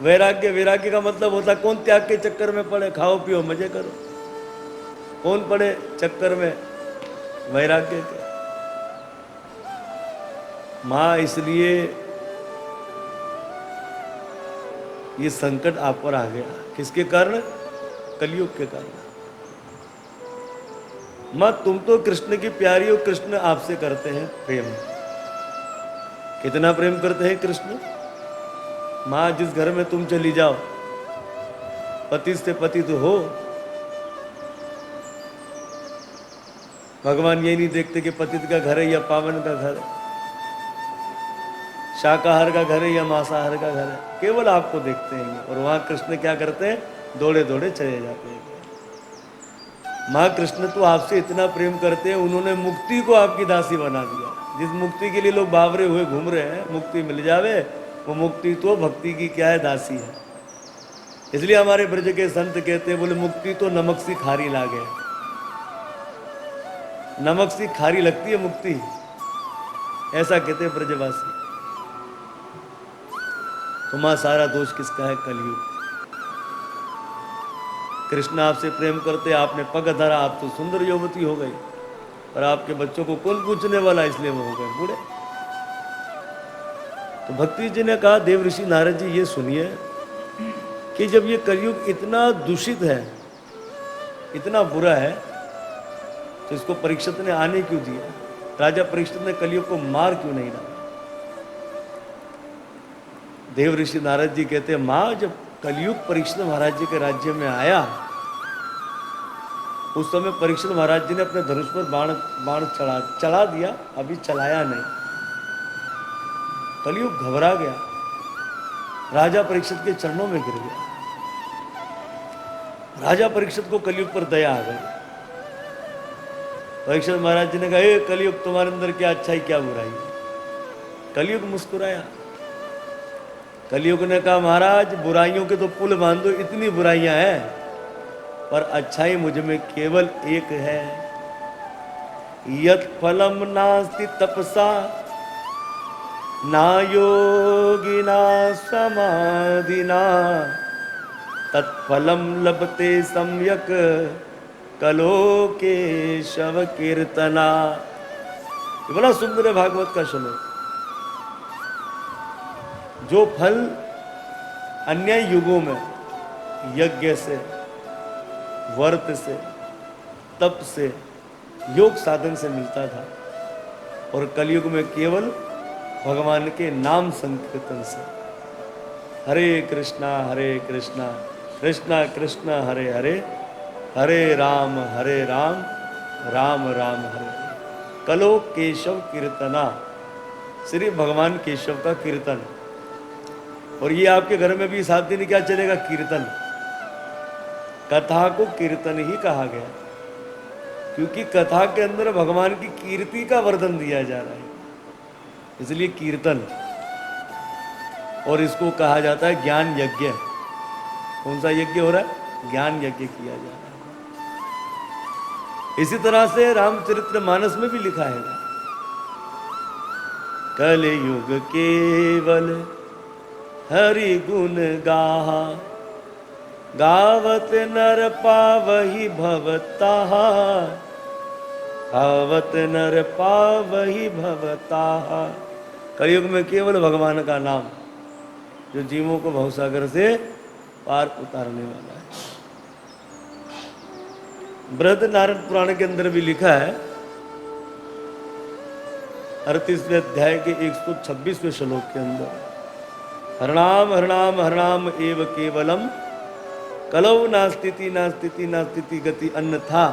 वैराग्य, वैराग्य का मतलब होता है कौन त्याग के चक्कर में पड़े, खाओ पियो मजे करो। कौन पड़े चक्कर में वैराग्य के। मां इसलिए ये संकट आप पर आ गया, किसके कारण? कलयुग के कारण। मां तुम तो कृष्ण की प्यारी हो, कृष्ण आपसे करते हैं प्रेम। कितना प्रेम करते हैं कृष्ण? मां जिस घर में तुम चली जाओ, पति से पति तो हो, भगवान ये नहीं देखते कि पतित का घर है या पावन का घर है, शाकाहार का घर है या मांसाहार का घर है, केवल आपको देखते हैं। और वहां कृष्ण क्या करते हैं? दौड़े दौड़े चले जाते हैं। मां कृष्ण तो आपसे इतना प्रेम करते हैं, उन्होंने मुक्ति को आपकी दासी बना दिया। जिस मुक्ति के लिए लोग बावरे हुए घूम रहे हैं, मुक्ति मिल जावे, वो मुक्ति तो भक्ति की क्या है? दासी है। इसलिए हमारे ब्रज के संत कहते हैं, बोले मुक्ति तो नमक सी खारी लागे। नमक सी खारी लगती है मुक्ति, ऐसा कहते हैं ब्रजवासी। तो मां सारा दोष किसका है? कलयुग। कृष्ण आपसे प्रेम करते, आपने पग धरा, आप तो सुंदर युवती हो गई, और आपके बच्चों को कौन पूछने वाला, इसलिए वो हो गए बूढ़े। तो भक्ति जी ने कहा, देव ऋषि नारद जी ये सुनिए कि जब ये कलयुग इतना दूषित है, इतना बुरा है, तो इसको परीक्षित ने आने क्यों दिया? राजा परीक्षित ने कलयुग को मार क्यों नहीं डाला? देव ऋषि नारद जी कहते हैं, मां जब कलयुग परीक्षित महाराज जी के राज्य में आया, उस समय परीक्षित महाराज जी ने अपने धनुष पर बाण चढ़ा दिया, अभी चलाया नहीं। कलयुग घबरा गया, राजा परीक्षित के चरणों में गिर गया। राजा परीक्षित को कलयुग पर दया आ गई। परीक्षित महाराज जी ने कहा, कलयुग तुम्हारे अंदर क्या अच्छाई क्या बुराई? कलयुग मुस्कुराया। कलयुग ने कहा, महाराज बुराइयों के तो पुल बांध दो, इतनी बुराइयां हैं, पर अच्छाई मुझ में केवल एक है। यत् फलम नास्ति तपसा ना योगिना समाधिना तत्फलम लभते सम्यक कलो केशव कीर्तना। ये बड़ा सुंदर है भागवत का श्लोक। जो फल अन्य युगों में यज्ञ से, व्रत से, तप से, योग साधन से मिलता था, और कलयुग में केवल भगवान के नाम संकीर्तन से। हरे कृष्णा कृष्णा कृष्णा हरे हरे, हरे राम राम राम हरे। कलो केशव कीर्तना, श्री भगवान केशव का कीर्तन। और ये आपके घर में भी 7 दिन क्या चलेगा? कीर्तन। कथा को कीर्तन ही कहा गया, क्योंकि कथा के अंदर भगवान की कीर्ति का वर्णन दिया जा रहा है, इसलिए कीर्तन। और इसको कहा जाता है ज्ञान यज्ञ। कौन सा यज्ञ हो रहा है? ज्ञान यज्ञ किया जा रहा है। इसी तरह से रामचरितमानस में भी लिखा है, कलयुग केवल हरि गुण गाहा, गावत नर पावहि भवताहा, गावत नर पावहि भवताहा। कलयुग में केवल भगवान का नाम, जो जीवों को भवसागर से पार उतारने वाला है। बृहद नारद पुराण के अंदर भी लिखा है, 38वें अध्याय के 126वें श्लोक के अंदर, हरणाम हरणाम हरणाम एव केवलम कलौ नास्तिति नास्तिति नास्तिति गति अन्यथा।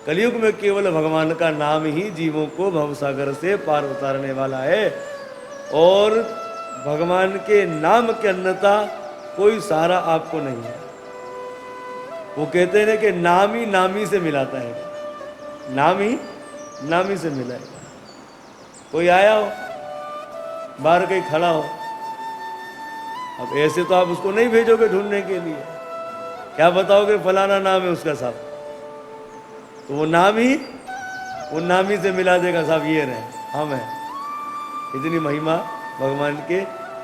कलयुग में केवल भगवान का नाम ही जीवों को भवसागर से पार उतारने वाला है, और भगवान के नाम के अन्यथा कोई सहारा आपको नहीं है। वो कहते हैं कि नाम ही नामी से मिलाता है, नाम ही नामी से मिलाएगा। कोई आया हो, बाहर कहीं खड़ा हो, अब ऐसे तो आप उसको नहीं भेजोगे ढूंढने के लिए, क्या बताओगे फलाना नाम है उसका साहब, तो वो नाम ही से मिला देगा, साहब ये रहे हम हैं। इतनी महिमा भगवान के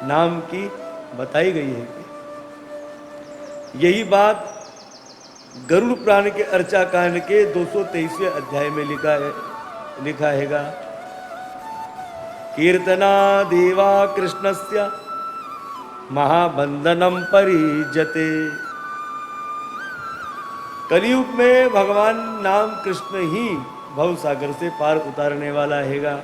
नाम की बताई गई है कि यही बात गरुड़ पुराण के अर्चा कांड के 223वें अध्याय में लिखा हैगा। कीर्तना देवा कृष्णस्य महाबंधनम परिजते। कलयुग में भगवान नाम कृष्ण ही भव सागर से पार उतारने वाला हैगा।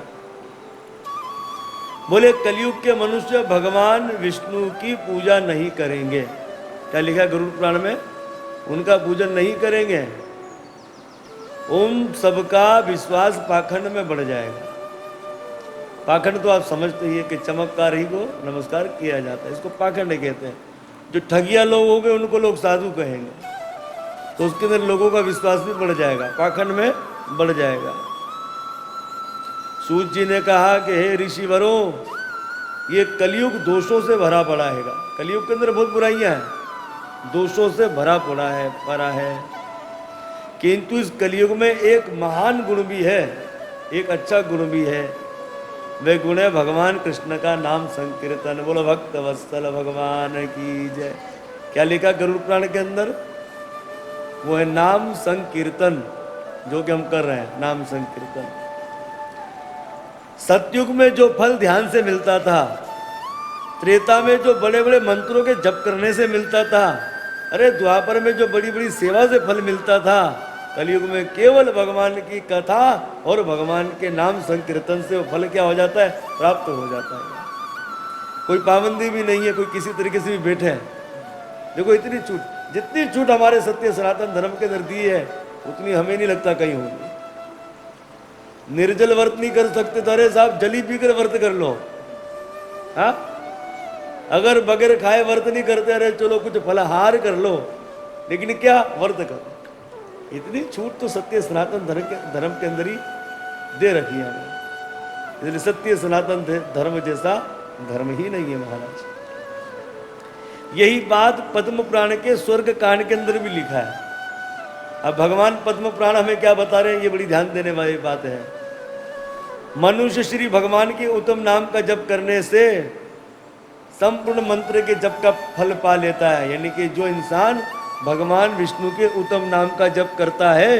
बोले कलयुग के मनुष्य भगवान विष्णु की पूजा नहीं करेंगे। क्या लिखा गरुड़ पुराण में? उनका पूजन नहीं करेंगे। उन सबका विश्वास पाखंड में बढ़ जाएगा। पाखंड तो आप समझते ही है कि चमत्कार ही को नमस्कार किया जाता है, इसको पाखंड कहते हैं। जो ठगिया लोग होंगे उनको लोग साधु कहेंगे, तो उसके अंदर लोगों का विश्वास भी बढ़ जाएगा, पाखंड में बढ़ जाएगा। सूत जी ने कहा कि हे ऋषिवरों, ये कलयुग दोषों से भरा पड़ा हैगा। कलयुग के अंदर बहुत बुराइयां हैं, दोषों से भरा पड़ा है। किंतु इस कलयुग में एक महान गुण भी है, एक अच्छा गुण भी है। वह गुण है भगवान कृष्ण का नाम संकीर्तन। बोलो भक्त वत्सल भगवान की जय। क्या लिखा गरुड़ पुराण के अंदर? वो है नाम संकीर्तन, जो कि हम कर रहे हैं, नाम संकीर्तन। सतयुग में जो फल ध्यान से मिलता था, त्रेता में जो बड़े बड़े मंत्रों के जप करने से मिलता था, अरे द्वापर में जो बड़ी बड़ी सेवा से फल मिलता था, कलयुग में केवल भगवान की कथा और भगवान के नाम संकीर्तन से वो फल क्या हो जाता है? प्राप्त हो जाता है। कोई पाबंदी भी नहीं है, कोई किसी तरीके से भी बैठे हैं। देखो इतनी छूट, जितनी छूट हमारे सत्य सनातन धर्म के अंदर दी है, उतनी हमें नहीं लगता कहीं होगी। निर्जल व्रत नहीं कर सकते तो अरे साहब जली पीकर व्रत कर लो। हाँ, अगर बगैर खाए व्रत नहीं करते, अरे चलो कुछ फलाहार कर लो, लेकिन क्या व्रत करो। इतनी छूट तो सत्य सनातन धर्म के अंदर ही दे रखी है हमें। इसलिए सत्य सनातन धर्म जैसा धर्म ही नहीं है महाराज। यही बात पद्म पुराण के स्वर्ग कांड के अंदर भी लिखा है। अब भगवान पद्म पुराण हमें क्या बता रहे हैं, ये बड़ी ध्यान देने वाली बात है। मनुष्य श्री भगवान के उत्तम नाम का जप करने से संपूर्ण मंत्र के जप का फल पा लेता है। यानी कि जो इंसान भगवान विष्णु के उत्तम नाम का जप करता है,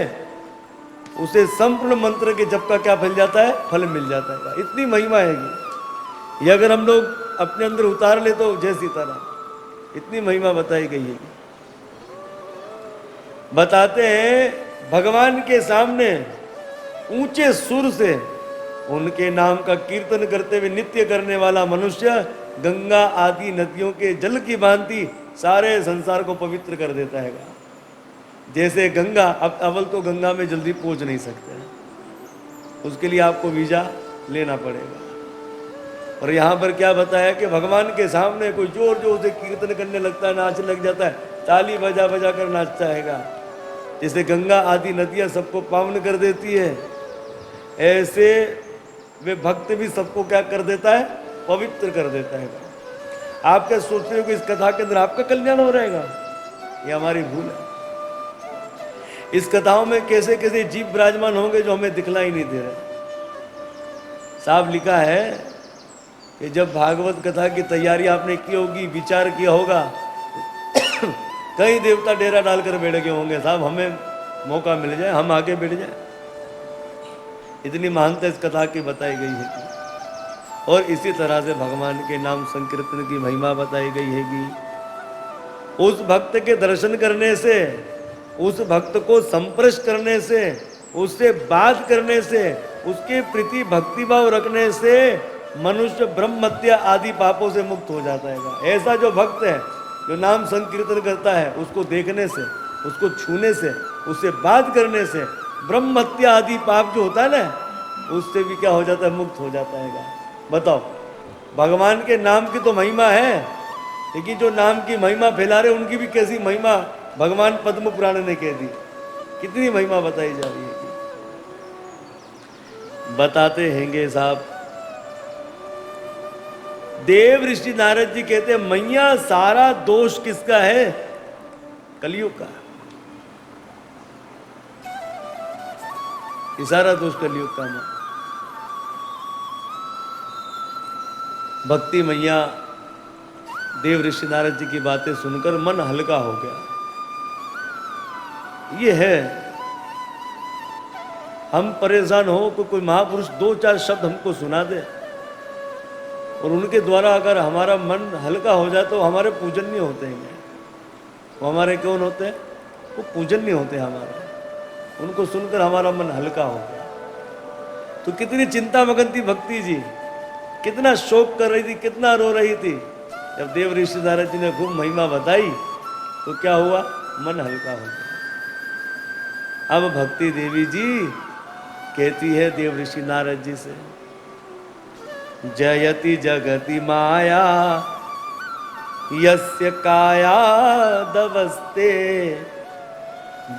उसे संपूर्ण मंत्र के जप का क्या फल जाता है? फल मिल जाता है। इतनी महिमा है ये अगर हम लोग अपने अंदर उतार ले तो जय सीताराम। इतनी महिमा बताई गई है। बताते हैं भगवान के सामने ऊंचे सुर से उनके नाम का कीर्तन करते हुए नित्य करने वाला मनुष्य गंगा आदि नदियों के जल की भांति सारे संसार को पवित्र कर देता है। जैसे गंगा, अब अव्वल तो गंगा में जल्दी पहुंच नहीं सकते, उसके लिए आपको वीजा लेना पड़ेगा। और यहाँ पर क्या बताया कि भगवान के सामने कोई जोर जोर से कीर्तन करने लगता है, नाचने लग जाता है, ताली बजा बजा कर नाचता है। जैसे गंगा आदि नदियाँ सबको पावन कर देती है, ऐसे वे भक्त भी सबको क्या कर देता है? पवित्र कर देता है। आप क्या सोचते हो कि इस कथा के अंदर आपका कल्याण हो रहेगा? ये हमारी भूल है। इस कथाओं में कैसे कैसे जीव विराजमान होंगे जो हमें दिखलाई नहीं दे रहे। साफ लिखा है कि जब भागवत कथा की तैयारी आपने की होगी, विचार किया होगा, कई देवता डेरा डालकर बैठ गए होंगे, साहब हमें मौका मिल जाए, हम आगे बैठ जाए। इतनी महानता इस कथा की बताई गई है। और इसी तरह से भगवान के नाम संकीर्तन की महिमा बताई गई है कि उस भक्त के दर्शन करने से, उस भक्त को संप्रश करने से, उससे बात करने से, उसके प्रति भक्तिभाव रखने से मनुष्य ब्रह्म हत्या आदि पापों से मुक्त हो जाता है। ऐसा जो भक्त है जो नाम संकीर्तन करता है, उसको देखने से, उसको छूने से, उससे बात करने से ब्रह्म हत्या आदि पाप जो होता है ना, उससे भी क्या हो जाता है? मुक्त हो जाता है। बताओ, भगवान के नाम की तो महिमा है, लेकिन जो नाम की महिमा फैला रहे उनकी भी कैसी महिमा भगवान पद्म पुराण ने कह दी। कितनी महिमा बताई जा रही है कि बताते हैंगे साहब। देव ऋषि नारद जी कहते हैं, मैया सारा दोष किसका है? कलयुग का। ये सारा दोष कलयुग का है। भक्ति मैया देव ऋषि नारद जी की बातें सुनकर मन हल्का हो गया। ये है, हम परेशान हो तो कोई महापुरुष दो चार शब्द हमको सुना दे और उनके द्वारा अगर हमारा मन हल्का हो जाए तो हमारे पूजनीय होते हैं। वो हमारे कौन होते हैं? वो पूजनीय होते हैं हमारे। उनको सुनकर हमारा मन हल्का हो गया। तो कितनी चिंता मगन थी भक्ति जी, कितना शोक कर रही थी, कितना रो रही थी। जब देव ऋषि नारद जी ने खूब महिमा बताई तो क्या हुआ? मन हल्का हो गया। अब भक्ति देवी जी कहती है देव ऋषि नारद जी से, जयति जगति माया यस्य काया दवस्ते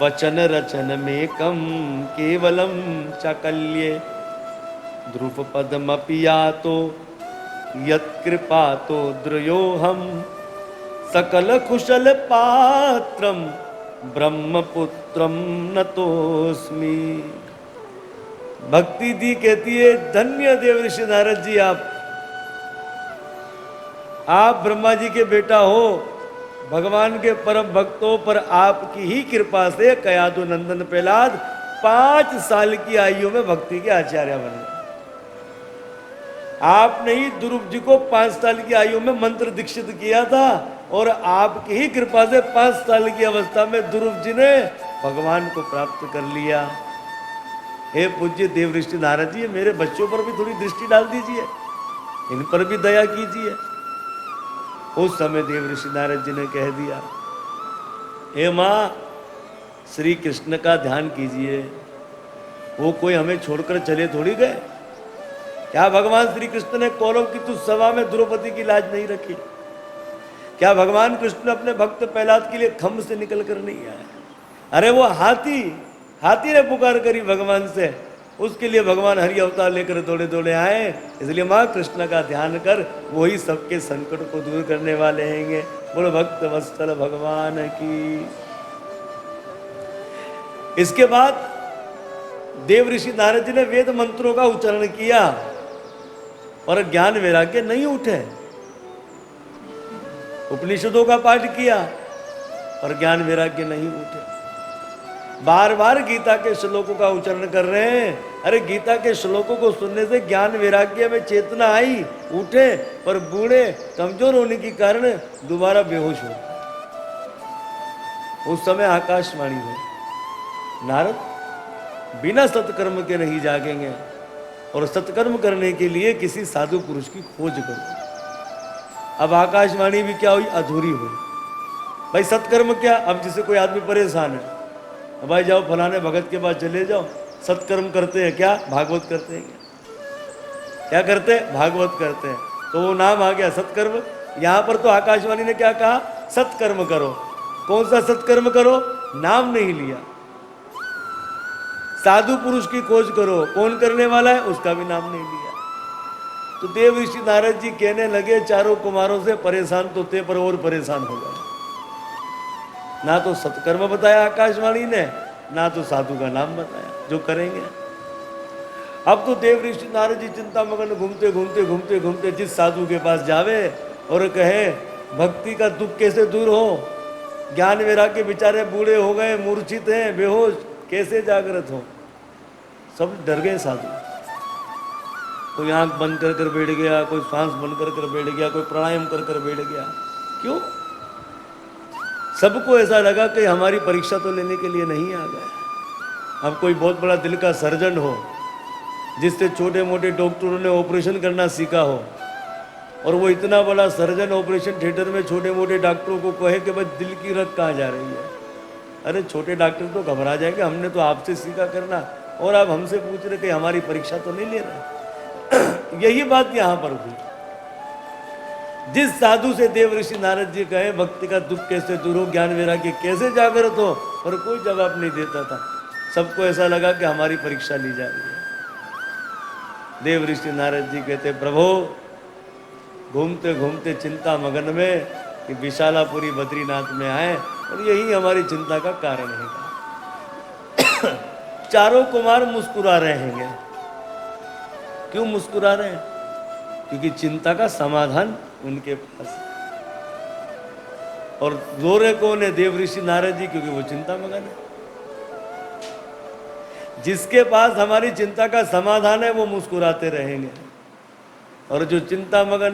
वचन रचन में कम केवलम चाकल्ये ध्रुवपदमपि यातो यत्कृपातो द्रयोहम सकल कुशल पात्रम ब्रह्मपुत्रम नतोस्मि। भक्ति दी कहती है, धन्य देव ऋषि नारद जी, आप ब्रह्मा जी के बेटा हो, भगवान के परम भक्त हो, पर आपकी ही कृपा से कयादु नंदन प्रहलाद 5 साल की आयु में भक्ति के आचार्य बन गए। आपने ही ध्रुव जी को 5 साल की आयु में मंत्र दीक्षित किया था और आपकी ही कृपा से 5 साल की अवस्था में ध्रुव जी ने भगवान को प्राप्त कर लिया। हे पूज्य देव ऋषि नारद जी, मेरे बच्चों पर भी थोड़ी दृष्टि डाल दीजिए, इन पर भी दया कीजिए। उस समय देव ऋषि नारद जी ने कह दिया, हे माँ, श्री कृष्ण का ध्यान कीजिए, वो कोई हमें छोड़कर चले थोड़ी गए। क्या भगवान श्री कृष्ण ने कौरव की तुझ सभा में द्रौपदी की लाज नहीं रखी? क्या भगवान कृष्ण अपने भक्त प्रहलाद के लिए खम्भ से निकल कर नहीं आए? अरे वो हाथी ने पुकार करी भगवान से, उसके लिए भगवान हरि अवतार लेकर दौड़े दौड़े आए। इसलिए माँ, कृष्ण का ध्यान कर, वही सबके संकट को दूर करने वाले हैंगे। बोलो भक्त वत्सल भगवान की। इसके बाद देव ऋषि नारद जी ने वेद मंत्रों का उच्चारण किया और ज्ञान वैराग्य नहीं उठे। उपनिषदों का पाठ किया और ज्ञान वैराग्य नहीं उठे। बार बार गीता के श्लोकों का उच्चारण कर रहे हैं। अरे गीता के श्लोकों को सुनने से ज्ञान वैराग्य में चेतना आई, उठे, पर बूढ़े कमजोर होने के कारण दोबारा बेहोश हो। उस समय आकाशवाणी हुई, नारद, बिना सत्कर्म के नहीं जागेंगे और सत्कर्म करने के लिए किसी साधु पुरुष की खोज करो। अब आकाशवाणी भी क्या हुई? अधूरी हुई। भाई सत्कर्म क्या? अब जिसे कोई आदमी परेशान है, भाई जाओ फलाने भगत के पास चले जाओ, सत्कर्म करते हैं क्या? भागवत करते हैं क्या करते हैं? भागवत करते हैं। तो वो नाम आ गया सत्कर्म। यहाँ पर तो आकाशवाणी ने क्या कहा? सत्कर्म करो। कौन सा सत्कर्म करो? नाम नहीं लिया। साधु पुरुष की खोज करो, कौन करने वाला है? उसका भी नाम नहीं लिया। तो देव ऋषि नारद जी कहने लगे, चारों कुमारों से परेशान तो थे, पर और परेशान हो गए। ना तो सत्कर्म बताया आकाशवाणी ने, ना तो साधु का नाम बताया जो करेंगे। अब तो देव ऋषि नारद जी चिंता मगन घूमते घूमते घूमते घूमते जिस साधु के पास जावे और कहे, भक्ति का दुख कैसे दूर हो? ज्ञान वैराग्य बेचारे बूढ़े हो गए, मूर्छित हैं, बेहोश, कैसे जागृत हो? सब डर गए साधु। कोई आंख बंद कर कर बैठ गया, कोई सांस बंद कर कर बैठ गया, कोई प्राणायाम कर कर बैठ गया। क्यों? सबको ऐसा लगा कि हमारी परीक्षा तो लेने के लिए नहीं आ गए। अब कोई बहुत बड़ा दिल का सर्जन हो, जिससे छोटे मोटे डॉक्टरों ने ऑपरेशन करना सीखा हो, और वो इतना बड़ा सर्जन ऑपरेशन थिएटर में छोटे मोटे डॉक्टरों को कहे कि भाई दिल की रग कहाँ जा रही है। अरे छोटे डॉक्टर तो घबरा जाएंगे, हमने तो आपसे सीखा करना और आप हमसे पूछ रहे कि हमारी परीक्षा तो नहीं ले रहे। यही बात यहाँ पर हुई। जिस साधु से देव ऋषि नारद जी कहे भक्ति का दुख कैसे दूर हो, ज्ञान वैराग्य कैसे जागृत हो, और कोई जवाब नहीं देता था। सबको ऐसा लगा कि हमारी परीक्षा ली जा रही है। देव ऋषि नारद जी कहते, प्रभु घूमते घूमते चिंता मगन में कि विशालापुरी बद्रीनाथ में आए और यही हमारी चिंता का कारण है। चारों कुमार मुस्कुरा रहे हैं। क्यों मुस्कुरा रहे हैं? क्योंकि चिंता का समाधान उनके पास है। और रो रहे कौन है? देव ऋषि नारद जी, क्योंकि वो चिंता मगन है। जिसके पास हमारी चिंता का समाधान है वो मुस्कुराते रहेंगे, और जो चिंता मगन